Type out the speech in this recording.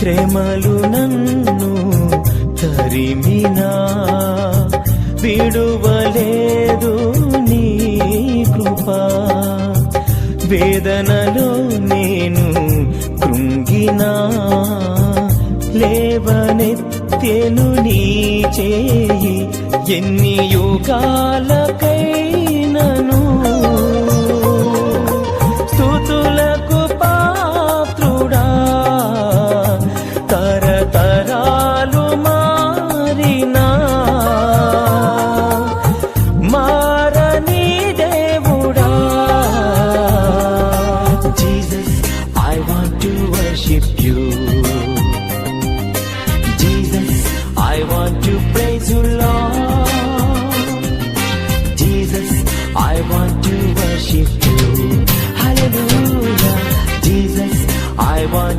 శ్రమలు నన్ను తరిమినా విడువలేదు నీ కృపా. వేదనలో నేను కృంగినా లేవనెత్తెను నీ చేయి. ఎన్ని యుగాలకైనను స్తుతులకు పాత్రుడా, తరతరాలు మారినా మారని దేవుడా. Jesus, I want to worship you.